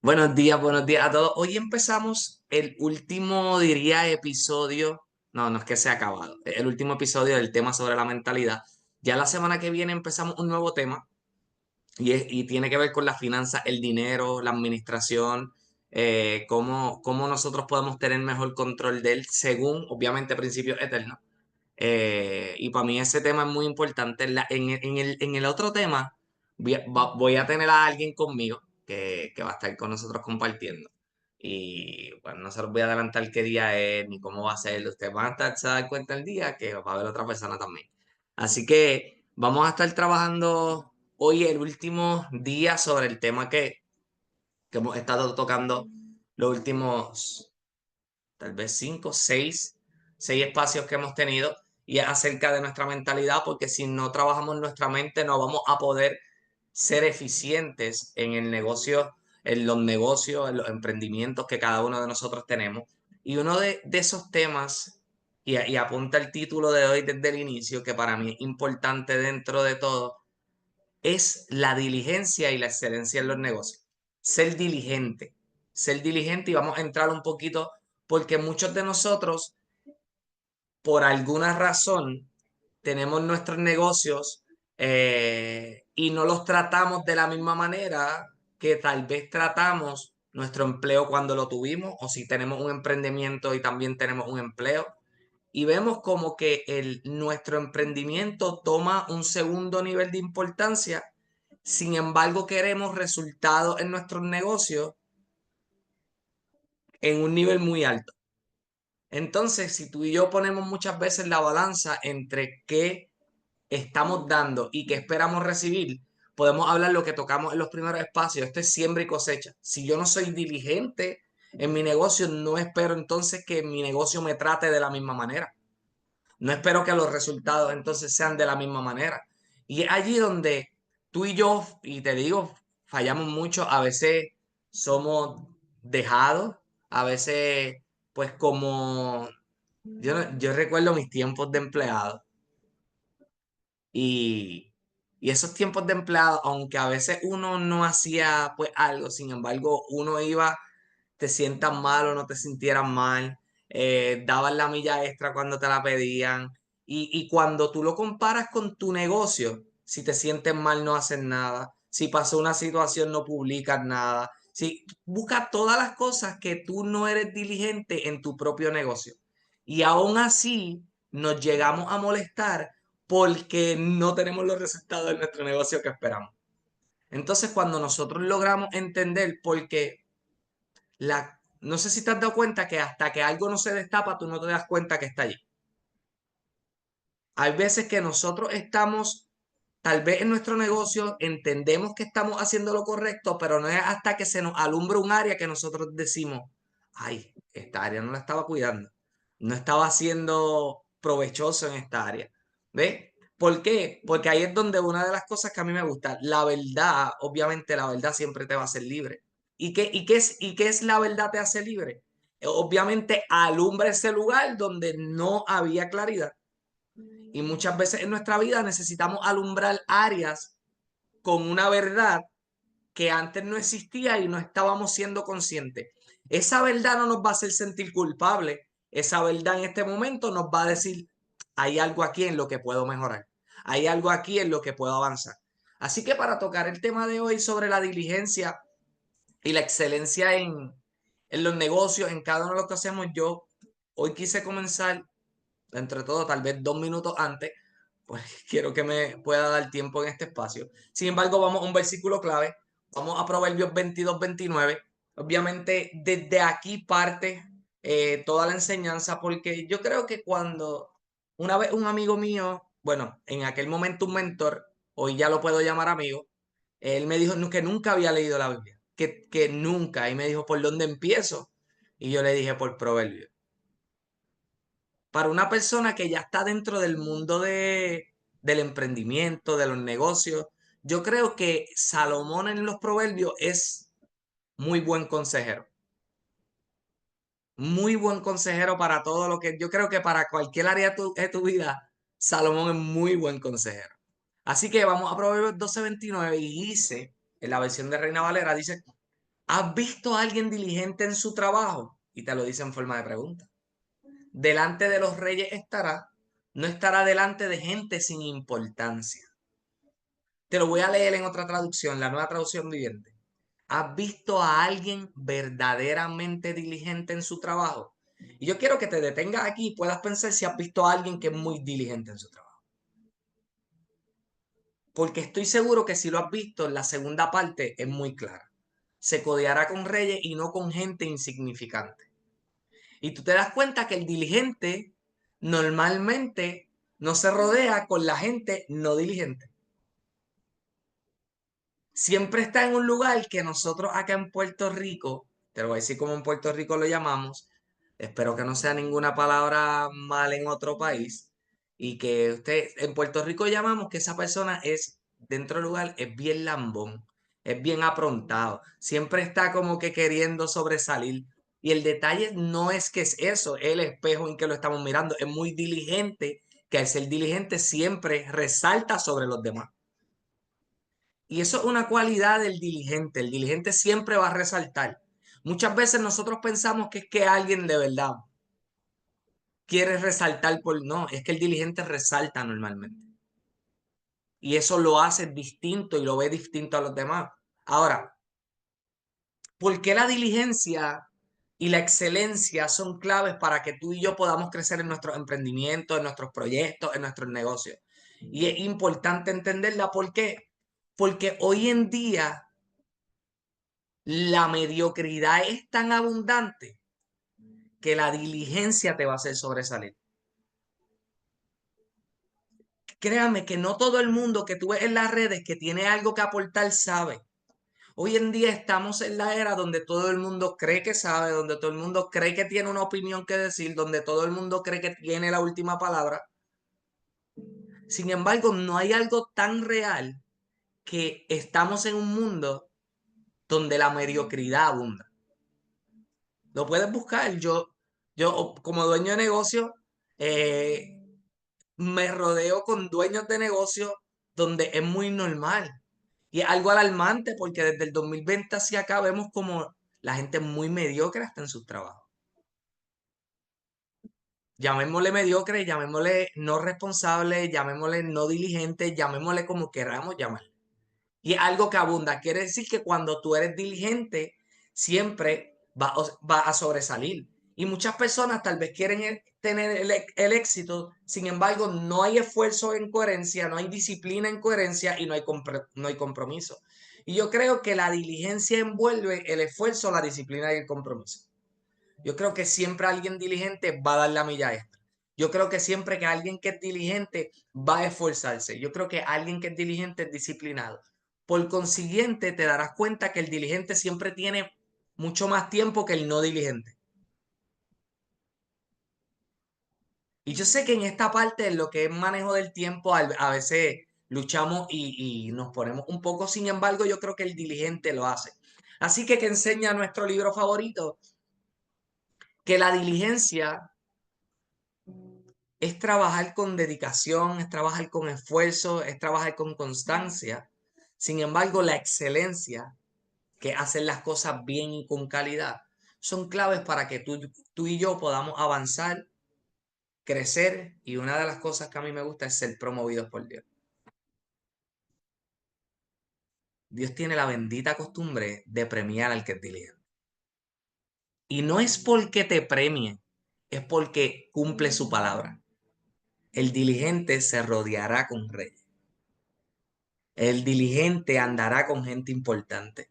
Buenos días a todos. Hoy empezamos el último, diría, episodio. No, no es que se ha acabado. El último episodio del tema sobre la mentalidad. Ya la semana que viene empezamos un nuevo tema y tiene que ver con la finanza, el dinero, la administración, cómo nosotros podemos tener mejor control de él según, obviamente, principios eternos. Y para mí ese tema es muy importante. En el otro tema voy a tener a alguien conmigo que va a estar con nosotros compartiendo. Y bueno, no se los voy a adelantar qué día es ni cómo va a ser. Ustedes van a estar, se dar cuenta el día que va a haber otra persona también. Así que vamos a estar trabajando hoy el último día sobre el tema que hemos estado tocando los últimos tal vez cinco, seis espacios que hemos tenido y es acerca de nuestra mentalidad, porque si no trabajamos nuestra mente no vamos a poder ser eficientes en el negocio, en los negocios, en los emprendimientos que cada uno de nosotros tenemos. Y uno de esos temas, y apunta el título de hoy desde el inicio, que para mí es importante dentro de todo, es la diligencia y la excelencia en los negocios. Ser diligente y vamos a entrar un poquito porque muchos de nosotros, por alguna razón, tenemos nuestros negocios y no los tratamos de la misma manera que tal vez tratamos nuestro empleo cuando lo tuvimos o si tenemos un emprendimiento y también tenemos un empleo. Y vemos como que nuestro emprendimiento toma un segundo nivel de importancia. Sin embargo, queremos resultados en nuestros negocios en un nivel muy alto. Entonces, si tú y yo ponemos muchas veces la balanza entre qué estamos dando y qué esperamos recibir, podemos hablar lo que tocamos en los primeros espacios. Esto es siembra y cosecha. Si yo no soy diligente en mi negocio, no espero entonces que mi negocio me trate de la misma manera. No espero que los resultados entonces sean de la misma manera. Y es allí donde tú y yo, y te digo, fallamos mucho. A veces somos dejados, a veces, pues como yo recuerdo mis tiempos de empleado y, y esos tiempos de empleado, aunque a veces uno no hacía pues algo, sin embargo, uno iba, te sientas mal o no te sintieras mal, daban la milla extra cuando te la pedían. Y cuando tú lo comparas con tu negocio, si te sientes mal no haces nada, si pasó una situación no publicas nada, si buscas todas las cosas que tú no eres diligente en tu propio negocio. Y aún así nos llegamos a molestar porque no tenemos los resultados de nuestro negocio que esperamos. Entonces, cuando nosotros logramos entender por qué no sé si te has dado cuenta que hasta que algo no se destapa, tú no te das cuenta que está allí. Hay veces que nosotros estamos, tal vez en nuestro negocio, entendemos que estamos haciendo lo correcto, pero no es hasta que se nos alumbra un área que nosotros decimos, ay, esta área no la estaba cuidando, no estaba siendo provechoso en esta área. ¿Ves? ¿Por qué? Porque ahí es donde una de las cosas que a mí me gusta, la verdad, obviamente la verdad siempre te va a hacer libre. ¿Y qué es la verdad te hace libre? Obviamente alumbra ese lugar donde no había claridad. Y muchas veces en nuestra vida necesitamos alumbrar áreas con una verdad que antes no existía y no estábamos siendo conscientes. Esa verdad no nos va a hacer sentir culpables. Esa verdad en este momento nos va a decir, hay algo aquí en lo que puedo mejorar. Hay algo aquí en lo que puedo avanzar. Así que para tocar el tema de hoy sobre la diligencia y la excelencia en los negocios, en cada uno de los que hacemos, yo hoy quise comenzar, entre todo, tal vez 2 minutos antes, pues quiero que me pueda dar tiempo en este espacio. Sin embargo, vamos a un versículo clave, vamos a Proverbios 22-29. Obviamente, desde aquí parte toda la enseñanza, porque yo creo que cuando una vez un amigo mío, bueno, en aquel momento un mentor, hoy ya lo puedo llamar amigo, él me dijo que nunca había leído la Biblia, que nunca, y me dijo, ¿por dónde empiezo? Y yo le dije, por Proverbios. Para una persona que ya está dentro del mundo del emprendimiento, de los negocios, yo creo que Salomón en los Proverbios es muy buen consejero. Muy buen consejero para todo lo que yo creo que para cualquier área de tu vida, Salomón es muy buen consejero. Así que vamos a Proverbios 12:29 y dice, en la versión de Reina Valera, dice, ¿Has visto a alguien diligente en su trabajo? Y te lo dice en forma de pregunta. Delante de los reyes estará, no estará delante de gente sin importancia. Te lo voy a leer en otra traducción, la nueva traducción viviente. ¿Has visto a alguien verdaderamente diligente en su trabajo? Y yo quiero que te detengas aquí y puedas pensar si has visto a alguien que es muy diligente en su trabajo. Porque estoy seguro que si lo has visto, la segunda parte es muy clara. Se codeará con reyes y no con gente insignificante. Y tú te das cuenta que el diligente normalmente no se rodea con la gente no diligente. Siempre está en un lugar que nosotros acá en Puerto Rico, te lo voy a decir como en Puerto Rico lo llamamos, espero que no sea ninguna palabra mal en otro país, y que usted en Puerto Rico llamamos que esa persona es, dentro del lugar, es bien lambón, es bien aprontado, siempre está como que queriendo sobresalir. Y el detalle no es que es eso, es el espejo en que lo estamos mirando, es muy diligente, que al ser diligente siempre resalta sobre los demás. Y eso es una cualidad del diligente. El diligente siempre va a resaltar. Muchas veces nosotros pensamos que es que alguien de verdad quiere resaltar por... No, es que el diligente resalta normalmente. Y eso lo hace distinto y lo ve distinto a los demás. Ahora, ¿por qué la diligencia y la excelencia son claves para que tú y yo podamos crecer en nuestros emprendimientos, en nuestros proyectos, en nuestros negocios? Y es importante entenderla. ¿Por qué? Porque hoy en día la mediocridad es tan abundante que la diligencia te va a hacer sobresalir. Créame que no todo el mundo que tú ves en las redes que tiene algo que aportar sabe. Hoy en día estamos en la era donde todo el mundo cree que sabe, donde todo el mundo cree que tiene una opinión que decir, donde todo el mundo cree que tiene la última palabra. Sin embargo, no hay algo tan real que estamos en un mundo donde la mediocridad abunda. Lo puedes buscar. Yo como dueño de negocio, eh, me rodeo con dueños de negocio donde es muy normal. Y es algo alarmante porque desde el 2020 hacia acá vemos como la gente es muy mediocre hasta en sus trabajos. Llamémosle mediocre, llamémosle no responsable, llamémosle no diligente, llamémosle como queramos llamar. Y es algo que abunda. Quiere decir que cuando tú eres diligente, siempre va a sobresalir. Y muchas personas tal vez quieren tener el éxito, sin embargo, no hay esfuerzo en coherencia, no hay disciplina en coherencia y no hay compromiso. Y yo creo que la diligencia envuelve el esfuerzo, la disciplina y el compromiso. Yo creo que siempre alguien diligente va a dar la milla extra. Yo creo que siempre que alguien que es diligente va a esforzarse. Yo creo que alguien que es diligente es disciplinado. Por consiguiente, te darás cuenta que el diligente siempre tiene mucho más tiempo que el no diligente. Y yo sé que en esta parte, en lo que es manejo del tiempo, a veces luchamos y nos ponemos un poco. Sin embargo, yo creo que el diligente lo hace. Así que enseña nuestro libro favorito, que la diligencia es trabajar con dedicación, es trabajar con esfuerzo, es trabajar con constancia. Sin embargo, la excelencia, que hacer las cosas bien y con calidad, son claves para que tú y yo podamos avanzar, crecer, y una de las cosas que a mí me gusta es ser promovidos por Dios. Dios tiene la bendita costumbre de premiar al que es diligente. Y no es porque te premie, es porque cumple su palabra. El diligente se rodeará con reyes. El diligente andará con gente importante.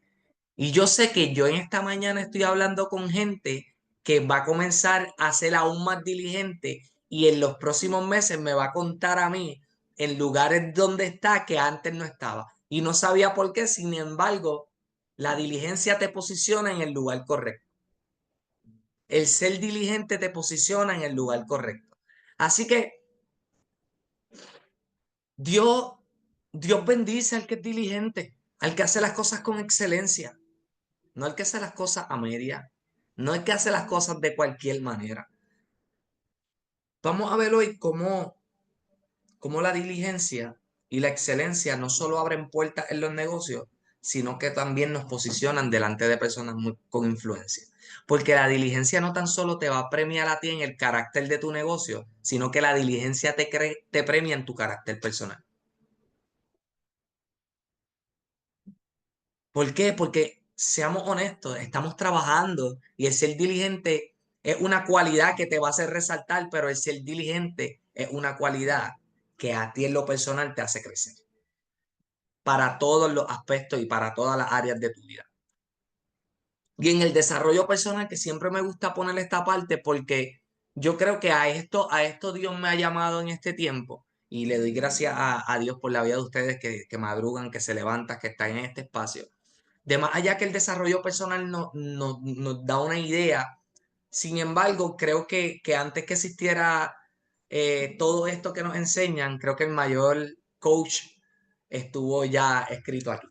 Y yo sé que yo en esta mañana estoy hablando con gente que va a comenzar a ser aún más diligente y en los próximos meses me va a contar a mí en lugares donde está que antes no estaba. Y no sabía por qué, sin embargo, la diligencia te posiciona en el lugar correcto. El ser diligente te posiciona en el lugar correcto. Así que Dios, Dios bendice al que es diligente, al que hace las cosas con excelencia. No el que hace las cosas a media, no el que hace las cosas de cualquier manera. Vamos a ver hoy cómo la diligencia y la excelencia no solo abren puertas en los negocios, sino que también nos posicionan delante de personas con influencia. Porque la diligencia no tan solo te va a premiar a ti en el carácter de tu negocio, sino que la diligencia te premia en tu carácter personal. ¿Por qué? Porque seamos honestos, estamos trabajando y el ser diligente es una cualidad que te va a hacer resaltar, pero el ser diligente es una cualidad que a ti en lo personal te hace crecer para todos los aspectos y para todas las áreas de tu vida. Y en el desarrollo personal, que siempre me gusta poner esta parte porque yo creo que a esto Dios me ha llamado en este tiempo y le doy gracias a Dios por la vida de ustedes que madrugan, que se levantan, que están en este espacio. De más allá que el desarrollo personal nos da una idea, sin embargo, creo que antes que existiera todo esto que nos enseñan, creo que el mayor coach estuvo ya escrito aquí.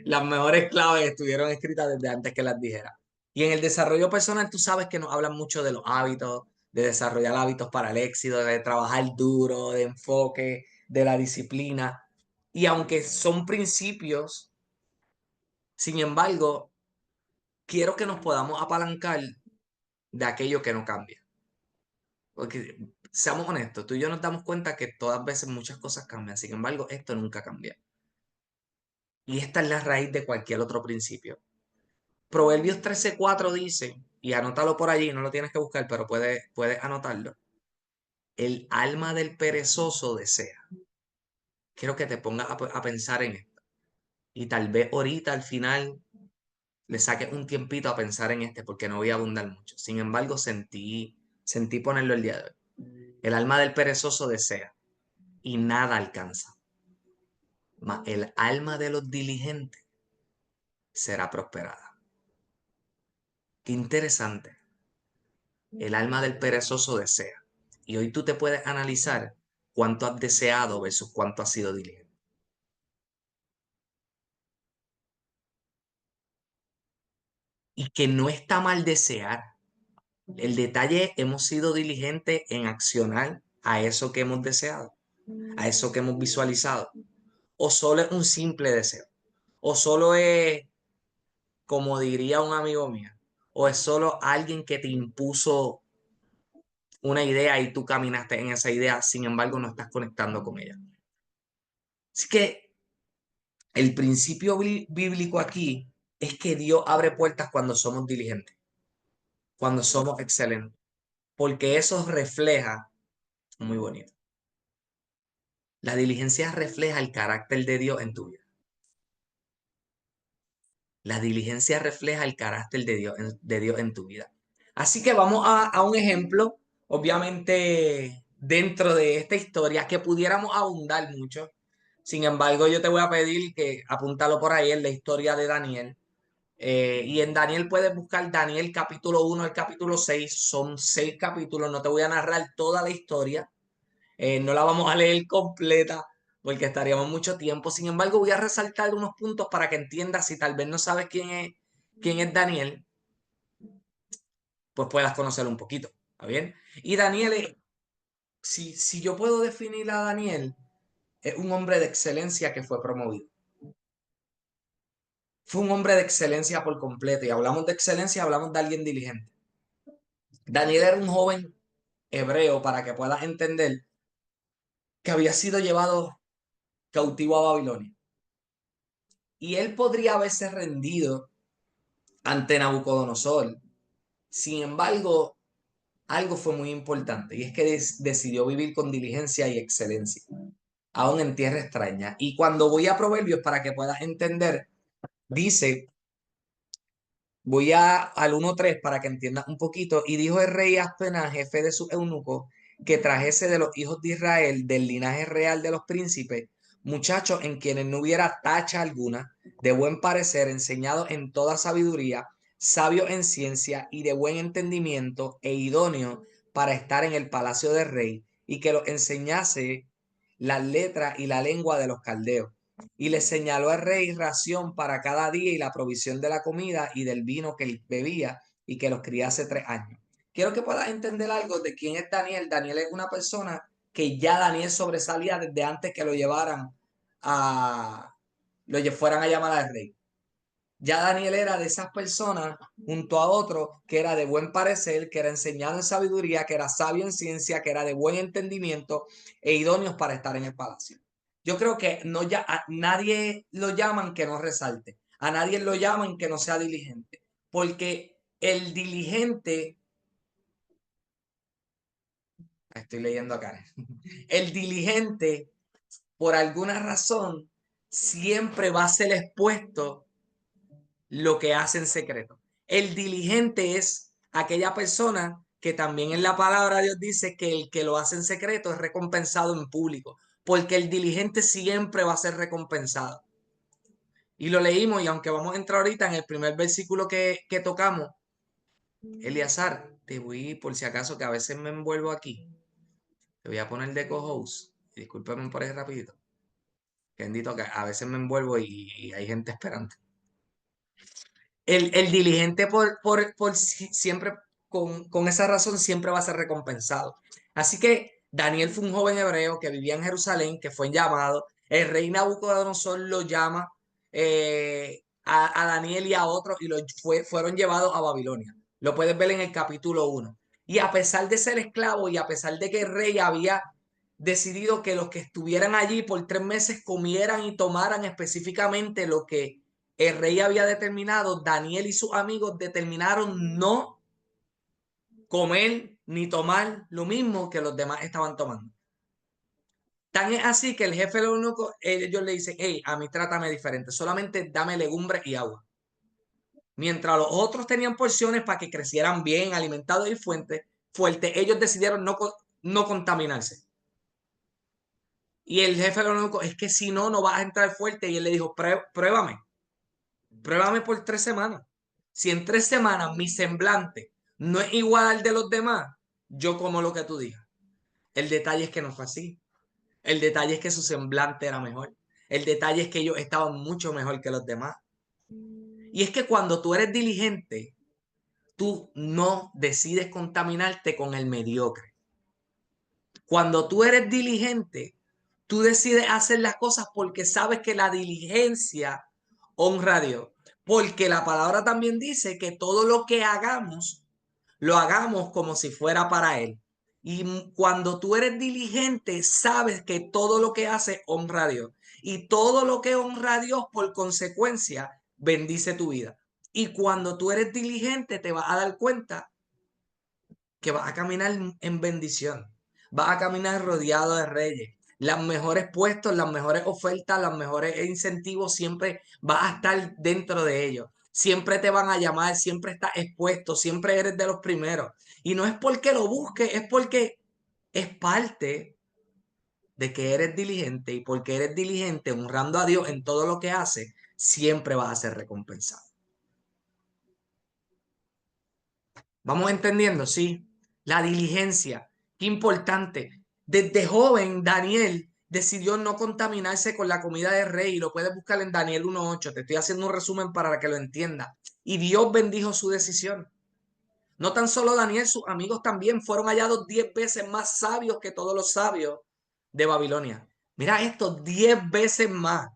Las mejores claves estuvieron escritas desde antes que las dijera. Y en el desarrollo personal, tú sabes que nos hablan mucho de los hábitos, de desarrollar hábitos para el éxito, de trabajar duro, de enfoque, de la disciplina. Y aunque son principios, sin embargo, quiero que nos podamos apalancar de aquello que no cambia. Porque seamos honestos, tú y yo nos damos cuenta que todas veces muchas cosas cambian, sin embargo, esto nunca cambia. Y esta es la raíz de cualquier otro principio. Proverbios 13:4 dice, y anótalo por allí, no lo tienes que buscar, pero puedes anotarlo. El alma del perezoso desea. Quiero que te pongas a pensar en esto. Y tal vez ahorita al final le saques un tiempito a pensar en este, porque no voy a abundar mucho. Sin embargo, sentí ponerlo el día de hoy. El alma del perezoso desea y nada alcanza. Mas el alma de los diligentes será prosperada. Qué interesante. El alma del perezoso desea. Y hoy tú te puedes analizar cuánto has deseado versus cuánto has sido diligente. Y que no está mal desear. El detalle es, hemos sido diligentes en accionar a eso que hemos deseado, a eso que hemos visualizado. O solo es un simple deseo. O solo es, como diría un amigo mío, o es solo alguien que te impuso una idea y tú caminaste en esa idea, sin embargo no estás conectando con ella. Así que el principio bíblico aquí es que Dios abre puertas cuando somos diligentes, cuando somos excelentes, porque eso refleja, muy bonito, la diligencia refleja el carácter de Dios en tu vida. La diligencia refleja el carácter de Dios en tu vida. Así que vamos a un ejemplo, obviamente dentro de esta historia, que pudiéramos abundar mucho. Sin embargo, yo te voy a pedir que apúntalo por ahí en la historia de Daniel. Y en Daniel puedes buscar Daniel capítulo 1 al capítulo 6. Son 6 capítulos, no te voy a narrar toda la historia. No la vamos a leer completa porque estaríamos mucho tiempo. Sin embargo, voy a resaltar unos puntos para que entiendas, si tal vez no sabes quién es Daniel, pues puedas conocerlo un poquito. ¿Está bien? Y Daniel, si yo puedo definir a Daniel, es un hombre de excelencia que fue promovido. Fue un hombre de excelencia por completo. Y hablamos de excelencia, hablamos de alguien diligente. Daniel era un joven hebreo, para que puedas entender, que había sido llevado cautivo a Babilonia. Y él podría haberse rendido ante Nabucodonosor. Sin embargo, algo fue muy importante y es que decidió vivir con diligencia y excelencia, aún en tierra extraña. Y cuando voy a Proverbios, para que puedas entender, dice, al 1:3 para que entiendas un poquito, y dijo el rey Aspenaz, jefe de su eunuco, que trajese de los hijos de Israel, del linaje real de los príncipes, muchachos en quienes no hubiera tacha alguna, de buen parecer, enseñados en toda sabiduría, sabios en ciencia y de buen entendimiento, e idóneos para estar en el palacio del rey, y que los enseñase las letras y la lengua de los caldeos. Y le señaló al rey ración para cada día y la provisión de la comida y del vino que él bebía, y que los criase 3 años. Quiero que puedas entender algo de quién es Daniel. Daniel es una persona que ya Daniel sobresalía desde antes que lo llevaran a, fueran a llamar al rey. Ya Daniel era de esas personas junto a otro que era de buen parecer, que era enseñado en sabiduría, que era sabio en ciencia, que era de buen entendimiento e idóneos para estar en el palacio. Yo creo que no ya a nadie lo llaman que no resalte, a nadie lo llaman que no sea diligente, porque el diligente, estoy leyendo acá, el diligente por alguna razón siempre va a ser expuesto lo que hace en secreto. El diligente es aquella persona que también en la palabra de Dios dice que el que lo hace en secreto es recompensado en público, porque el diligente siempre va a ser recompensado. Y lo leímos y aunque vamos a entrar ahorita en el primer versículo que tocamos, Eleazar, te voy por si acaso que a veces me envuelvo aquí, te voy a poner de co-host, discúlpame por ahí rapidito, que bendito que a veces me envuelvo y hay gente esperando. El diligente siempre, con esa razón, siempre va a ser recompensado. Así que Daniel fue un joven hebreo que vivía en Jerusalén, que fue llamado. El rey Nabucodonosor lo llama a Daniel y a otros y fueron llevados a Babilonia. Lo puedes ver en el capítulo 1. Y a pesar de ser esclavo y a pesar de que el rey había decidido que los que estuvieran allí por 3 meses comieran y tomaran específicamente lo que el rey había determinado, Daniel y sus amigos determinaron no comer ni tomar lo mismo que los demás estaban tomando. Tan es así que el jefe de eunucos, ellos le dicen, hey, a mí trátame diferente, solamente dame legumbres y agua. Mientras los otros tenían porciones para que crecieran bien, alimentados y fuertes, ellos decidieron no contaminarse. Y el jefe de eunucos, es que si no, no vas a entrar fuerte. Y él le dijo, pruébame por 3 semanas. Si en 3 semanas mi semblante no es igual al de los demás, yo como lo que tú digas. El detalle es que no fue así. El detalle es que su semblante era mejor. El detalle es que ellos estaban mucho mejor que los demás. Y es que cuando tú eres diligente, tú no decides contaminarte con el mediocre. Cuando tú eres diligente, tú decides hacer las cosas porque sabes que la diligencia honra a Dios. Porque la palabra también dice que todo lo que hagamos, lo hagamos como si fuera para Él. Y cuando tú eres diligente, sabes que todo lo que haces honra a Dios. Y todo lo que honra a Dios, por consecuencia, bendice tu vida. Y cuando tú eres diligente, te vas a dar cuenta que vas a caminar en bendición, vas a caminar rodeado de reyes. Los mejores puestos, las mejores ofertas, los mejores incentivos, siempre vas a estar dentro de ellos. Siempre te van a llamar, siempre estás expuesto, siempre eres de los primeros. Y no es porque lo busques, es porque es parte de que eres diligente y porque eres diligente honrando a Dios en todo lo que haces, siempre vas a ser recompensado. Vamos entendiendo, sí. La diligencia, qué importante. Desde joven, Daniel decidió no contaminarse con la comida del rey. Lo puedes buscar en Daniel 1:8. Te estoy haciendo un resumen para que lo entienda. Y Dios bendijo su decisión. No tan solo Daniel, sus amigos también fueron hallados 10 veces más sabios que todos los sabios de Babilonia. Mira esto, 10 veces más.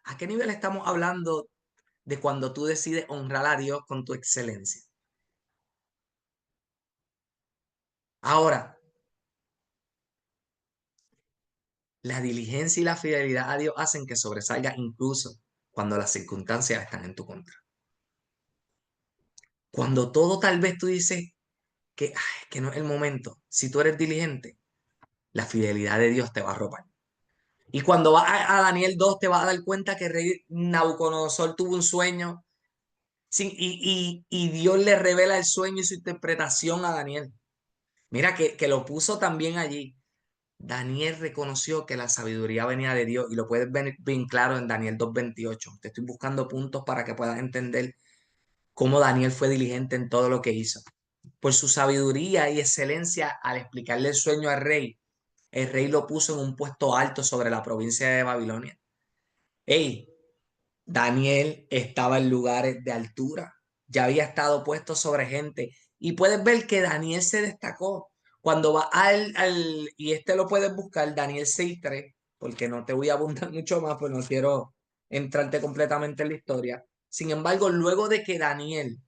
¿A qué nivel estamos hablando de cuando tú decides honrar a Dios con tu excelencia? Ahora, la diligencia y la fidelidad a Dios hacen que sobresalga incluso cuando las circunstancias están en tu contra. Cuando todo tal vez tú dices que no es el momento, si tú eres diligente, la fidelidad de Dios te va a arropar. Y cuando vas a Daniel 2 te vas a dar cuenta que el rey Nabucodonosor tuvo un sueño y Dios le revela el sueño y su interpretación a Daniel. Mira que lo puso también allí. Daniel reconoció que la sabiduría venía de Dios y lo puedes ver bien claro en Daniel 2:28. Te estoy buscando puntos para que puedas entender cómo Daniel fue diligente en todo lo que hizo. Por su sabiduría y excelencia al explicarle el sueño al rey, el rey lo puso en un puesto alto sobre la provincia de Babilonia. Hey, Daniel estaba en lugares de altura, ya había estado puesto sobre gente y puedes ver que Daniel se destacó cuando va y este lo puedes buscar, Daniel 6:3, porque no te voy a abundar mucho más, pues no quiero entrarte completamente en la historia. Sin embargo, luego de que Daniel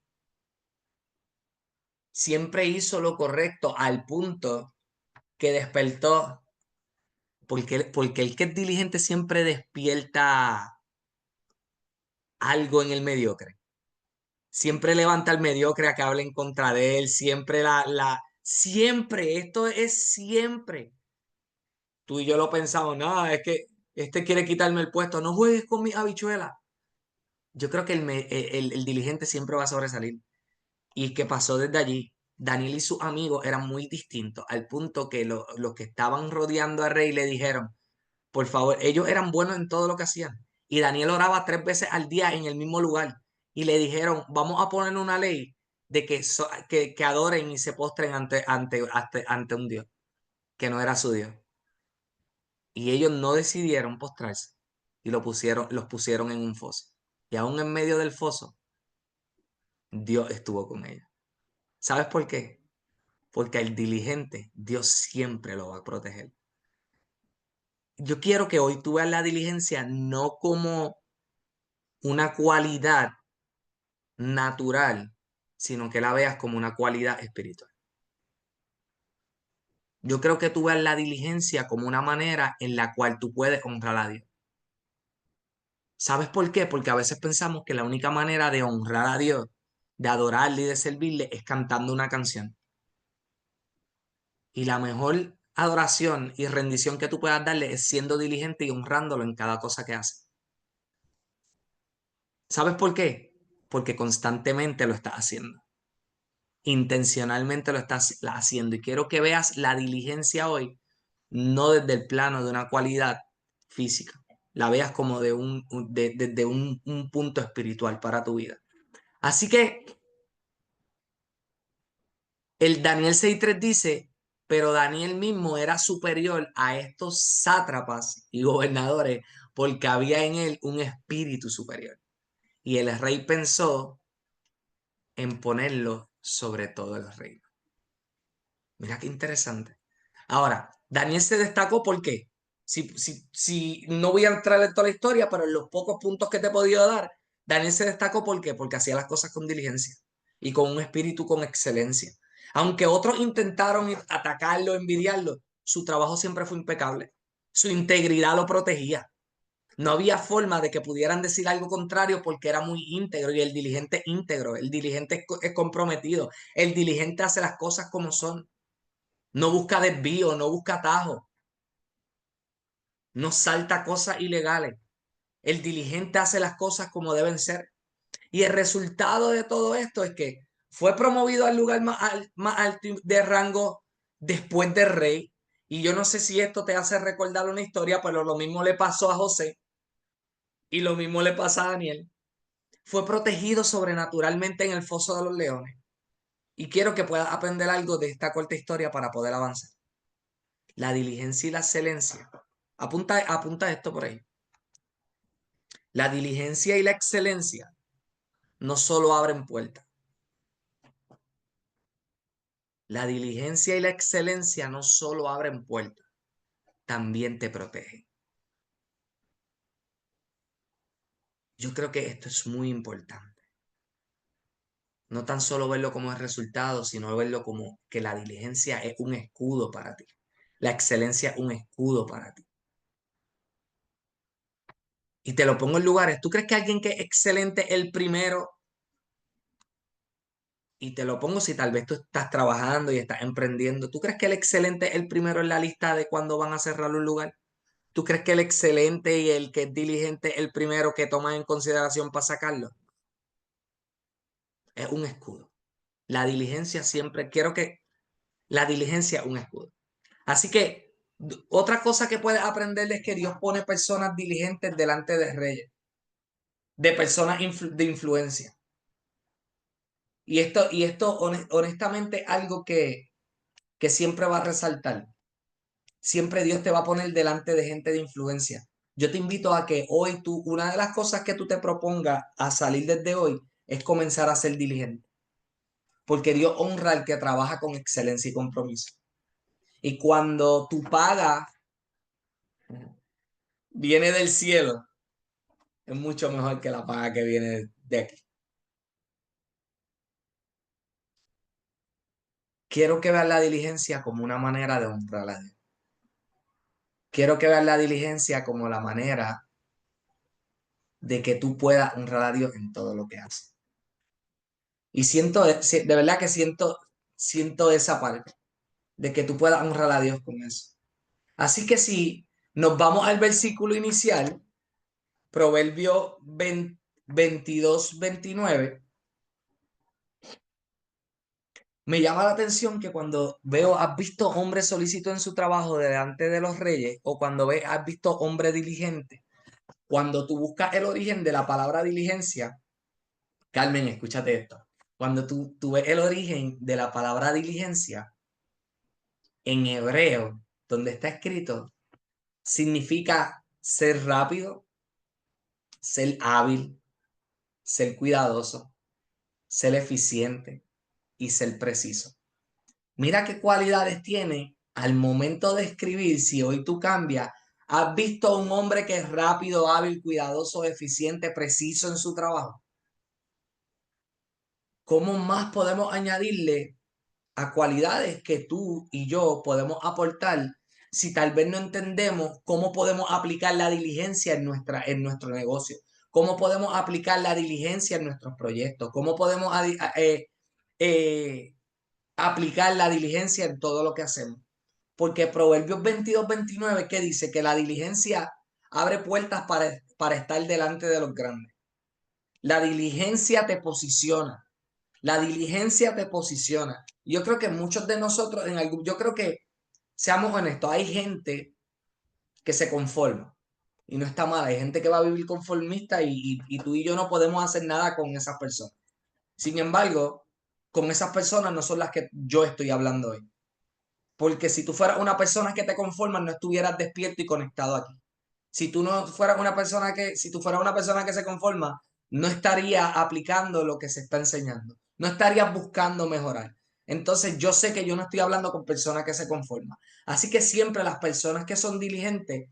siempre hizo lo correcto al punto que despertó, porque el que es diligente siempre despierta algo en el mediocre. Siempre levanta al mediocre a que hable en contra de él, siempre siempre, esto es siempre. Tú y yo lo pensamos, no, es que este quiere quitarme el puesto, no juegues con mi habichuela. Yo creo que el diligente siempre va a sobresalir. Y que pasó desde allí, Daniel y sus amigos eran muy distintos, al punto que los que estaban rodeando al rey le dijeron, por favor, ellos eran buenos en todo lo que hacían. Y Daniel oraba 3 veces al día en el mismo lugar. Y le dijeron, vamos a poner una ley de que adoren y se postren ante un Dios, que no era su Dios. Y ellos no decidieron postrarse y los pusieron en un foso. Y aún en medio del foso, Dios estuvo con ellos. ¿Sabes por qué? Porque al diligente Dios siempre lo va a proteger. Yo quiero que hoy tú veas la diligencia no como una cualidad natural, sino que la veas como una cualidad espiritual. Yo creo que tú veas la diligencia como una manera en la cual tú puedes honrar a Dios. ¿Sabes por qué? Porque a veces pensamos que la única manera de honrar a Dios, de adorarle y de servirle es cantando una canción. Y la mejor adoración y rendición que tú puedas darle es siendo diligente y honrándolo en cada cosa que hace. ¿Sabes por qué? Porque constantemente lo estás haciendo. Intencionalmente lo estás haciendo. Y quiero que veas la diligencia hoy, no desde el plano de una cualidad física. La veas como desde un punto espiritual para tu vida. Así que el Daniel 6.3 dice, pero Daniel mismo era superior a estos sátrapas y gobernadores porque había en él un espíritu superior. Y el rey pensó en ponerlo sobre todo el reino. Mira qué interesante. Ahora, Daniel se destacó porque, si no voy a entrar en toda la historia, pero en los pocos puntos que te he podido dar, Daniel se destacó ¿por qué? Porque hacía las cosas con diligencia y con un espíritu con excelencia. Aunque otros intentaron atacarlo, envidiarlo, su trabajo siempre fue impecable. Su integridad lo protegía. No había forma de que pudieran decir algo contrario porque era muy íntegro y el diligente íntegro, el diligente es comprometido, el diligente hace las cosas como son. No busca desvío, no busca atajo, no salta cosas ilegales. El diligente hace las cosas como deben ser. Y el resultado de todo esto es que fue promovido al lugar más alto de rango después del rey. Y yo no sé si esto te hace recordar una historia, pero lo mismo le pasó a José y lo mismo le pasa a Daniel. Fue protegido sobrenaturalmente en el foso de los leones. Y quiero que puedas aprender algo de esta corta historia para poder avanzar. La diligencia y la excelencia. Apunta esto por ahí. La diligencia y la excelencia no solo abren puertas. La diligencia y la excelencia no solo abren puertas, también te protegen. Yo creo que esto es muy importante. No tan solo verlo como el resultado, sino verlo como que la diligencia es un escudo para ti. La excelencia es un escudo para ti. Y te lo pongo en lugares. ¿Tú crees que alguien que es excelente el primero? Y te lo pongo si tal vez tú estás trabajando y estás emprendiendo. ¿Tú crees que el excelente es el primero en la lista de cuando van a cerrar un lugar? ¿Tú crees que el excelente y el que es diligente es el primero que toman en consideración para sacarlo? Es un escudo. La diligencia siempre, quiero que la diligencia es un escudo. Así que otra cosa que puedes aprender es que Dios pone personas diligentes delante de reyes, de personas de influencia. Y esto honestamente algo que siempre va a resaltar. Siempre Dios te va a poner delante de gente de influencia. Yo te invito a que hoy una de las cosas que tú te propongas a salir desde hoy es comenzar a ser diligente. Porque Dios honra al que trabaja con excelencia y compromiso. Y cuando tu paga viene del cielo, es mucho mejor que la paga que viene de aquí. Quiero que veas la diligencia como una manera de honrar a Dios. Quiero que veas la diligencia como la manera de que tú puedas honrar a Dios en todo lo que haces. Y siento, de verdad que siento esa parte, de que tú puedas honrar a Dios con eso. Así que si nos vamos al versículo inicial, Proverbio 22-29, me llama la atención que cuando veo, has visto hombre solícito en su trabajo delante de los reyes, o cuando has visto hombre diligente, cuando tú buscas el origen de la palabra diligencia, Carmen, escúchate esto. Cuando tú ves el origen de la palabra diligencia, en hebreo, donde está escrito, significa ser rápido, ser hábil, ser cuidadoso, ser eficiente y ser preciso. Mira qué cualidades tiene al momento de escribir. Si hoy tú cambias, has visto a un hombre que es rápido, hábil, cuidadoso, eficiente, preciso en su trabajo. ¿Cómo más podemos añadirle a cualidades que tú y yo podemos aportar si tal vez no entendemos cómo podemos aplicar la diligencia en nuestro negocio? ¿Cómo podemos aplicar la diligencia en nuestros proyectos? ¿Cómo podemos eh, aplicar la diligencia en todo lo que hacemos? Porque Proverbios 22-29, ¿qué dice? Que la diligencia abre puertas para estar delante de los grandes. La diligencia te posiciona. La diligencia te posiciona. Yo creo que muchos de nosotros, yo creo que, seamos honestos, hay gente que se conforma y no está mal. Hay gente que va a vivir conformista y tú y yo no podemos hacer nada con esas personas. Sin embargo, con esas personas no son las que yo estoy hablando hoy. Porque si tú fueras una persona que te conformas, no estuvieras despierto y conectado aquí. Si tú no fueras una persona si tú fueras una persona que se conforma, no estarías aplicando lo que se está enseñando. No estarías buscando mejorar. Entonces, yo sé que yo no estoy hablando con personas que se conforman. Así que siempre las personas que son diligentes,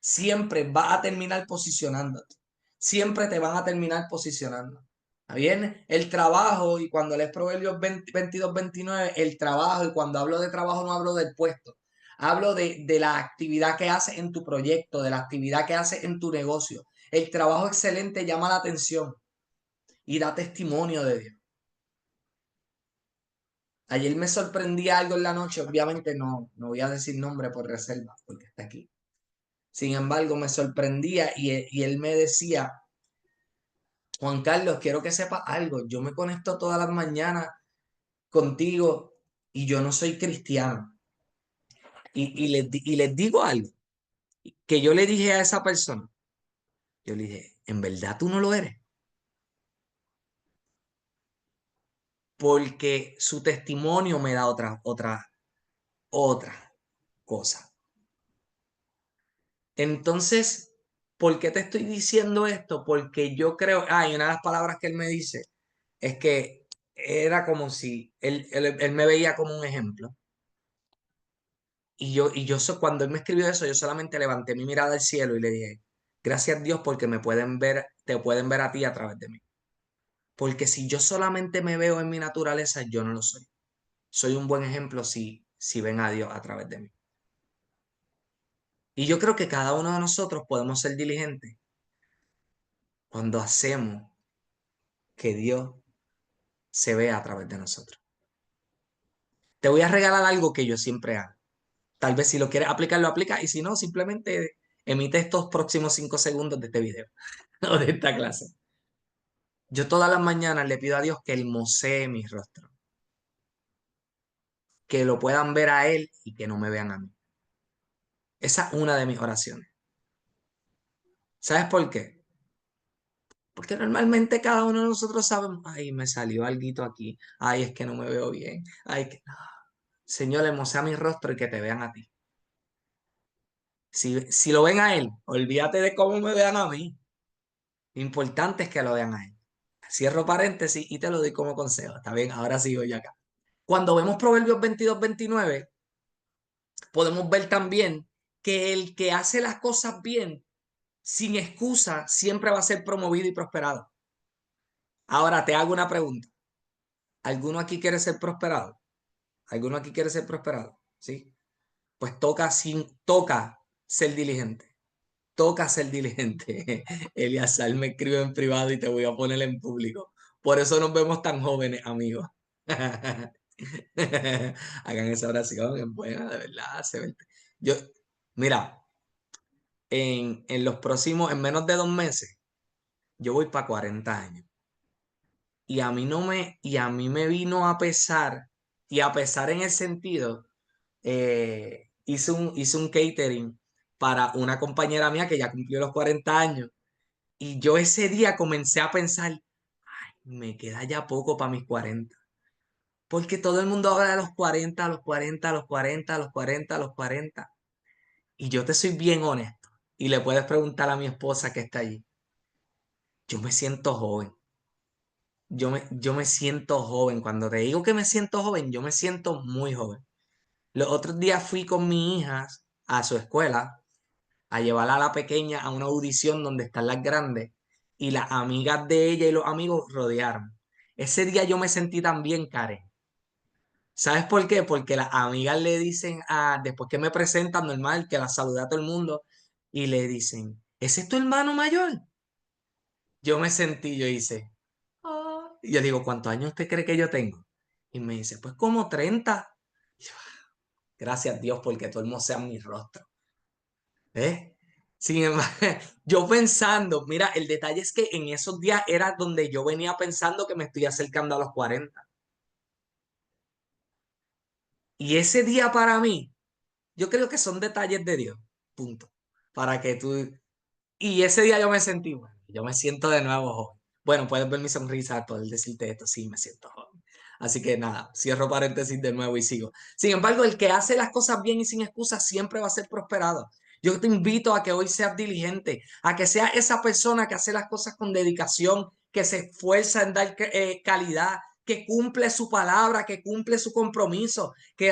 siempre va a terminar posicionándote. Siempre te van a terminar posicionando. ¿Está bien? El trabajo, y cuando lees Proverbios 22-29, el trabajo, y cuando hablo de trabajo no hablo del puesto, hablo de la actividad que haces en tu proyecto, de la actividad que haces en tu negocio. El trabajo excelente llama la atención y da testimonio de Dios. Ayer me sorprendía algo en la noche, obviamente no voy a decir nombre por reserva, porque está aquí. Sin embargo, me sorprendía y él me decía, Juan Carlos, quiero que sepas algo, yo me conecto todas las mañanas contigo y yo no soy cristiano. Y les digo algo, que yo le dije a esa persona, yo le dije, en verdad tú no lo eres, porque su testimonio me da otra cosa. Entonces, ¿por qué te estoy diciendo esto? Porque yo creo, y una de las palabras que él me dice es que era como si él me veía como un ejemplo. Cuando él me escribió eso, yo solamente levanté mi mirada al cielo y le dije, gracias Dios porque me pueden ver, te pueden ver a ti a través de mí. Porque si yo solamente me veo en mi naturaleza, yo no lo soy. Soy un buen ejemplo si ven a Dios a través de mí. Y yo creo que cada uno de nosotros podemos ser diligentes cuando hacemos que Dios se vea a través de nosotros. Te voy a regalar algo que yo siempre hago. Tal vez si lo quieres aplicar, lo aplicas, y si no, simplemente emite estos próximos 5 segundos de este video o de esta clase. Yo todas las mañanas le pido a Dios que hermosee mi rostro, que lo puedan ver a Él y que no me vean a mí. Esa es una de mis oraciones. ¿Sabes por qué? Porque normalmente cada uno de nosotros sabemos, ay, me salió alguito aquí, ay, es que no me veo bien, ay, que... Señor, hermosea mi rostro y que te vean a ti. Si lo ven a Él, olvídate de cómo me vean a mí. Lo importante es que lo vean a Él. Cierro paréntesis y te lo doy como consejo. Está bien, ahora sigo yo acá. Cuando vemos Proverbios 22-29, podemos ver también que el que hace las cosas bien sin excusa, siempre va a ser promovido y prosperado. Ahora te hago una pregunta. ¿Alguno aquí quiere ser prosperado? ¿Alguno aquí quiere ser prosperado? ¿Sí? Pues toca ser diligente. Toca ser diligente. Eliazar me escribe en privado y te voy a poner en público. Por eso nos vemos tan jóvenes, amigos. Hagan esa oración, es buena, de verdad. Yo, mira, en los próximos, en menos de 2 meses, yo voy para 40 años. Y a mí me vino a pesar, y a pesar en el sentido, hice un catering para una compañera mía que ya cumplió los 40 años. Y yo ese día comencé a pensar, ay, me queda ya poco para mis 40. Porque todo el mundo habla de los 40, los 40, los 40, los 40, los 40. Y yo te soy bien honesto. Y le puedes preguntar a mi esposa que está allí. Yo me siento joven. Yo me siento joven. Cuando te digo que me siento joven, yo me siento muy joven. Los otros días fui con mi hija a su escuela a llevarla a la pequeña a una audición donde están las grandes y las amigas de ella y los amigos rodearon. Ese día yo me sentí también, Karen. ¿Sabes por qué? Porque las amigas le dicen, después que me presentan, normal, que la saluda a todo el mundo, y le dicen, ¿ese es tu hermano mayor? Yo me sentí, yo hice, "Ah". Y yo digo, ¿cuántos años usted cree que yo tengo? Y me dice, pues como 30. Y yo, gracias a Dios porque todo el mundo sea mi rostro. ¿Eh? Sin embargo, yo pensando, mira, el detalle es que en esos días era donde yo venía pensando que me estoy acercando a los 40. Y ese día para mí, yo creo que son detalles de Dios, punto. Para que tú... Y ese día yo me sentí, bueno, yo me siento de nuevo joven. Bueno, puedes ver mi sonrisa al poder decirte esto, sí, me siento joven. Así que nada, cierro paréntesis de nuevo y sigo. Sin embargo, el que hace las cosas bien y sin excusas siempre va a ser prosperado. Yo te invito a que hoy seas diligente, a que seas esa persona que hace las cosas con dedicación, que se esfuerza en dar calidad, que cumple su palabra, que cumple su compromiso, que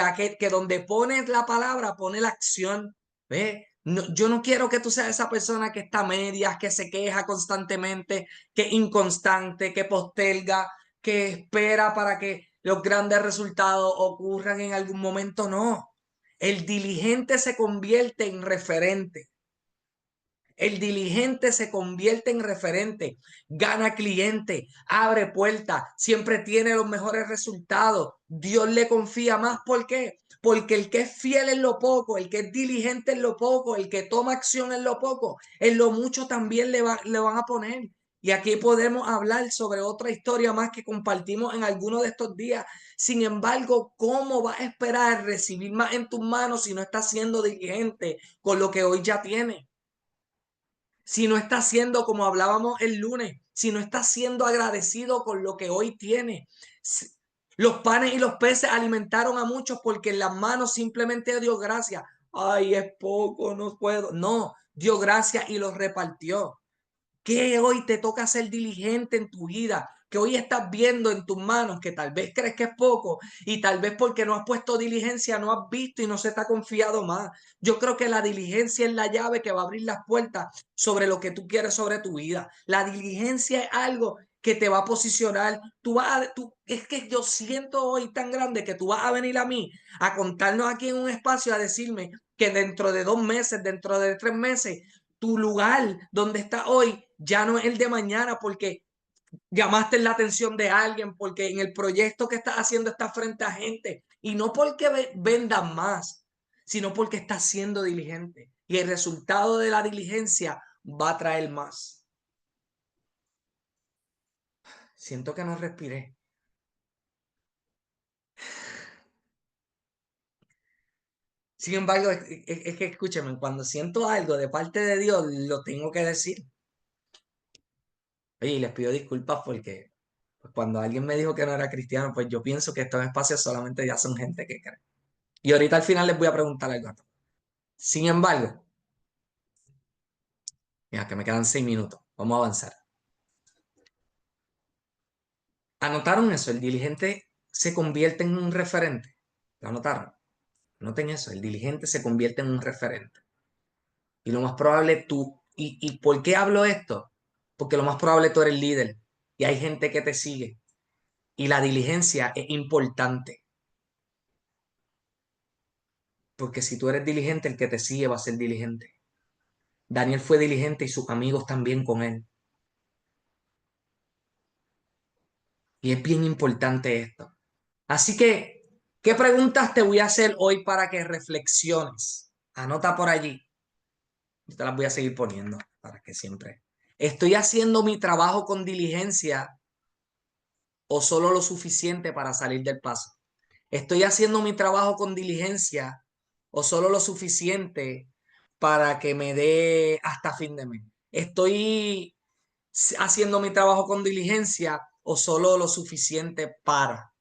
donde pone la palabra, pone la acción. ¿Ve? No, yo no quiero que tú seas esa persona que está a medias, que se queja constantemente, que es inconstante, que posterga, que espera para que los grandes resultados ocurran en algún momento. No. El diligente se convierte en referente. El diligente se convierte en referente, gana cliente, abre puertas, siempre tiene los mejores resultados. Dios le confía más. ¿Por qué? Porque el que es fiel en lo poco, el que es diligente en lo poco, el que toma acción en lo poco, en lo mucho también le van a poner. Y aquí podemos hablar sobre otra historia más que compartimos en alguno de estos días. Sin embargo, ¿cómo vas a esperar recibir más en tus manos si no estás siendo diligente con lo que hoy ya tienes? Si no está siendo, como hablábamos el lunes, si no está siendo agradecido con lo que hoy tiene. Los panes y los peces alimentaron a muchos porque en las manos simplemente dio gracias. Ay, es poco, no puedo. No, dio gracias y los repartió. Que hoy te toca ser diligente en tu vida, que hoy estás viendo en tus manos, que tal vez crees que es poco y tal vez porque no has puesto diligencia, no has visto y no se te ha confiado más. Yo creo que la diligencia es la llave que va a abrir las puertas sobre lo que tú quieres sobre tu vida. La diligencia es algo que te va a posicionar. Es que yo siento hoy tan grande que tú vas a venir a mí a contarnos aquí en un espacio a decirme que dentro de 2 meses, dentro de 3 meses, tu lugar donde está hoy ya no es el de mañana porque llamaste la atención de alguien, porque en el proyecto que estás haciendo estás frente a gente y no porque vendas más, sino porque estás siendo diligente y el resultado de la diligencia va a traer más. Siento que no respiré. Sin embargo, es que escúchame, cuando siento algo de parte de Dios, lo tengo que decir. Oye, y les pido disculpas porque pues, cuando alguien me dijo que no era cristiano, pues yo pienso que estos espacios solamente ya son gente que cree. Y ahorita al final les voy a preguntar algo a todos. Sin embargo, mira que me quedan 6 minutos. Vamos a avanzar. ¿Anotaron eso? El diligente se convierte en un referente. ¿Lo anotaron? Anoten eso. El diligente se convierte en un referente. Y lo más probable, ¿Y por qué hablo esto? Porque lo más probable tú eres líder y hay gente que te sigue y la diligencia es importante. Porque si tú eres diligente, el que te sigue va a ser diligente. Daniel fue diligente y sus amigos también con él. Y es bien importante esto. Así que, ¿qué preguntas te voy a hacer hoy para que reflexiones? Anota por allí. Yo te las voy a seguir poniendo para que siempre. ¿Estoy haciendo mi trabajo con diligencia o solo lo suficiente para salir del paso? ¿Estoy haciendo mi trabajo con diligencia o solo lo suficiente para que me dé hasta fin de mes? ¿Estoy haciendo mi trabajo con diligencia o solo lo suficiente para?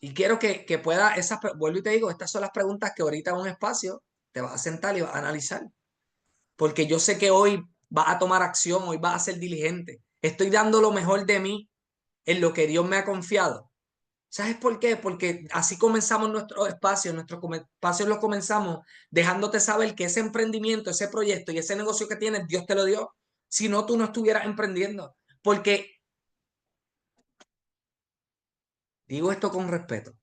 Y quiero que pueda, vuelvo y te digo, estas son las preguntas que ahorita en un espacio te vas a sentar y vas a analizar. Porque yo sé que hoy vas a tomar acción, hoy vas a ser diligente. Estoy dando lo mejor de mí en lo que Dios me ha confiado. ¿Sabes por qué? Porque así comenzamos nuestros espacios los comenzamos dejándote saber que ese emprendimiento, ese proyecto y ese negocio que tienes, Dios te lo dio. Si no, tú no estuvieras emprendiendo. Porque digo esto con respeto,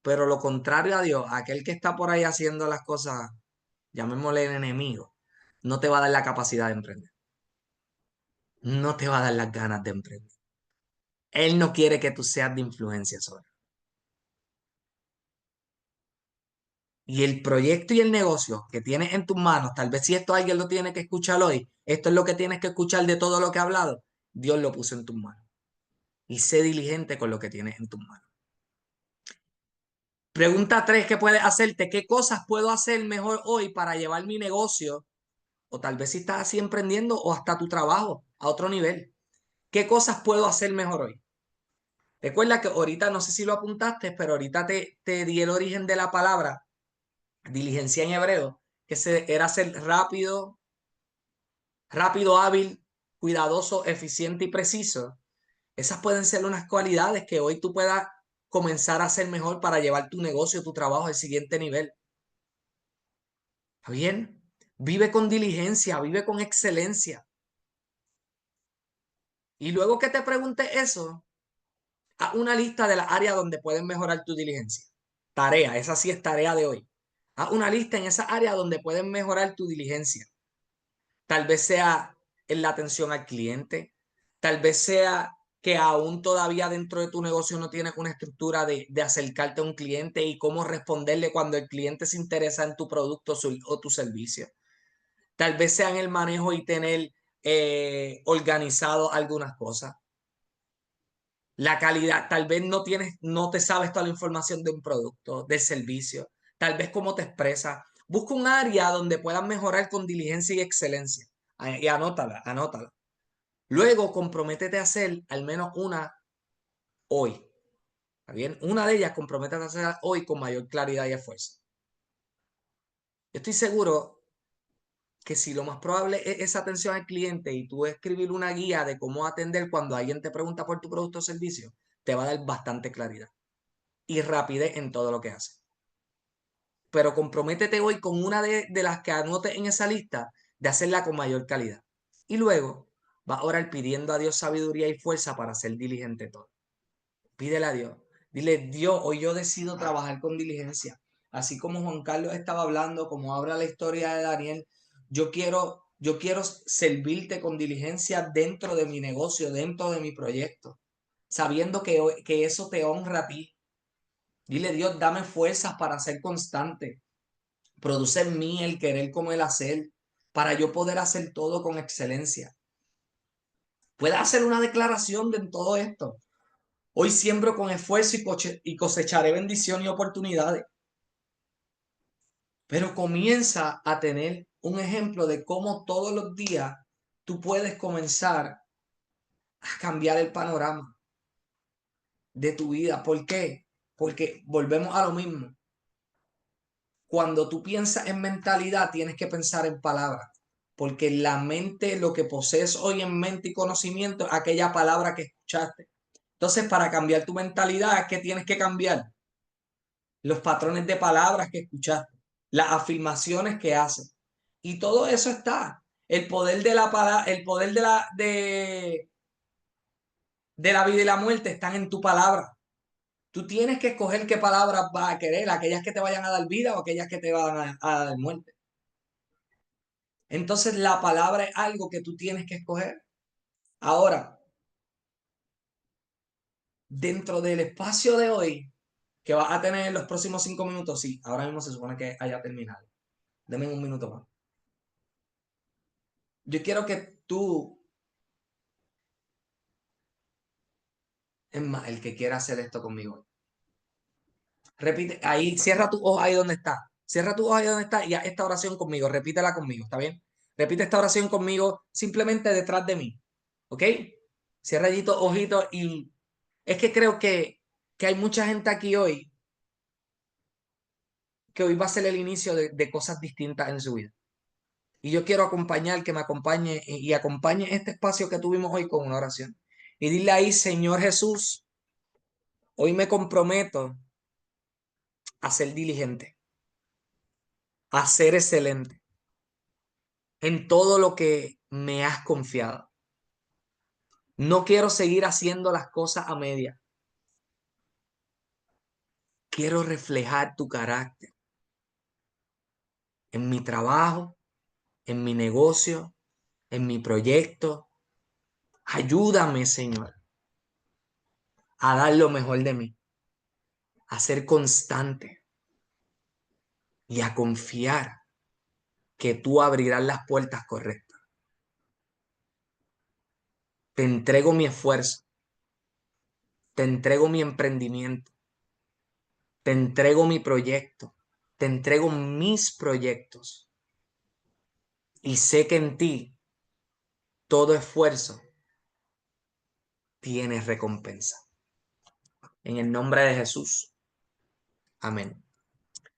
pero lo contrario a Dios, aquel que está por ahí haciendo las cosas, llamémosle el enemigo, no te va a dar la capacidad de emprender. No te va a dar las ganas de emprender. Él no quiere que tú seas de influencia sobre él. Y el proyecto y el negocio que tienes en tus manos, tal vez si esto alguien lo tiene que escuchar hoy, esto es lo que tienes que escuchar de todo lo que he hablado, Dios lo puso en tus manos. Y sé diligente con lo que tienes en tus manos. Pregunta 3 que puedes hacerte, ¿qué cosas puedo hacer mejor hoy para llevar mi negocio? O tal vez si estás así emprendiendo o hasta tu trabajo a otro nivel. ¿Qué cosas puedo hacer mejor hoy? Recuerda que ahorita, no sé si lo apuntaste, pero ahorita te di el origen de la palabra diligencia en hebreo, era ser rápido, hábil, cuidadoso, eficiente y preciso. Esas pueden ser unas cualidades que hoy tú puedas comenzar a hacer mejor para llevar tu negocio, tu trabajo al siguiente nivel. ¿Está bien? Vive con diligencia, vive con excelencia. Y luego que te pregunte eso, haz una lista de las áreas donde pueden mejorar tu diligencia. Tarea, esa sí es tarea de hoy. Haz una lista en esa área donde pueden mejorar tu diligencia. Tal vez sea en la atención al cliente, tal vez sea que aún todavía dentro de tu negocio no tienes una estructura de acercarte a un cliente y cómo responderle cuando el cliente se interesa en tu producto o tu servicio. Tal vez sea en el manejo y tener organizado algunas cosas. La calidad, tal vez no te sabes toda la información de un producto, del servicio, tal vez cómo te expresas. Busca un área donde puedas mejorar con diligencia y excelencia. Y anótala, anótala. Luego, comprométete a hacer al menos una hoy. ¿Está bien? Una de ellas, comprométete a hacerla hoy con mayor claridad y esfuerzo. Yo estoy seguro que si lo más probable es esa atención al cliente y tú escribir una guía de cómo atender cuando alguien te pregunta por tu producto o servicio, te va a dar bastante claridad y rapidez en todo lo que haces. Pero comprométete hoy con una de las que anotes en esa lista de hacerla con mayor calidad. Y luego vas a orar pidiendo a Dios sabiduría y fuerza para ser diligente todo. Pídele a Dios. Dile, Dios, hoy yo decido trabajar con diligencia. Así como Juan Carlos estaba hablando, como habla la historia de Daniel, yo quiero servirte con diligencia dentro de mi negocio, dentro de mi proyecto, sabiendo que eso te honra a ti. Dile, Dios, dame fuerzas para ser constante. Produce en mí el querer como el hacer, para yo poder hacer todo con excelencia. Puedes hacer una declaración de todo esto. Hoy siembro con esfuerzo y cosecharé bendición y oportunidades. Pero comienza a tener un ejemplo de cómo todos los días tú puedes comenzar a cambiar el panorama de tu vida. ¿Por qué? Porque volvemos a lo mismo. Cuando tú piensas en mentalidad, tienes que pensar en palabras. Porque la mente, lo que posees hoy en mente y conocimiento, aquella palabra que escuchaste. Entonces, para cambiar tu mentalidad, ¿qué tienes que cambiar? Los patrones de palabras que escuchaste, las afirmaciones que haces. Y todo eso está. El poder de la palabra, el poder de la vida y la muerte están en tu palabra. Tú tienes que escoger qué palabras vas a querer, aquellas que te vayan a dar vida o aquellas que te van a dar muerte. Entonces la palabra es algo que tú tienes que escoger. Ahora, dentro del espacio de hoy, que vas a tener en los próximos 5 minutos, sí, ahora mismo se supone que haya terminado. Deme un minuto más. Yo quiero que tú, es más, el que quiera hacer esto conmigo, repite, ahí, cierra tu ojo ahí donde está. Cierra tu ojo ahí donde está y haz esta oración conmigo. Repítela conmigo, ¿está bien? Repite esta oración conmigo simplemente detrás de mí. ¿Ok? Cierra allí tus ojitos y es que creo que hay mucha gente aquí hoy que hoy va a ser el inicio de cosas distintas en su vida. Y yo quiero acompañar, que me acompañe y acompañe este espacio que tuvimos hoy con una oración. Y dile ahí, Señor Jesús, hoy me comprometo a ser diligente, a ser excelente en todo lo que me has confiado. No quiero seguir haciendo las cosas a media. Quiero reflejar tu carácter en mi trabajo, en mi negocio, en mi proyecto. Ayúdame, Señor, a dar lo mejor de mí, a ser constante y a confiar que tú abrirás las puertas correctas. Te entrego mi esfuerzo, te entrego mi emprendimiento, te entrego mi proyecto, te entrego mis proyectos y sé que en ti todo esfuerzo tiene recompensa. En el nombre de Jesús. Amén.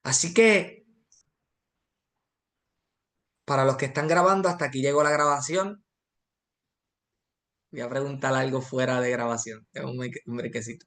Así que para los que están grabando, hasta aquí llegó la grabación. Voy a preguntar algo fuera de grabación. Tengo un brequecito.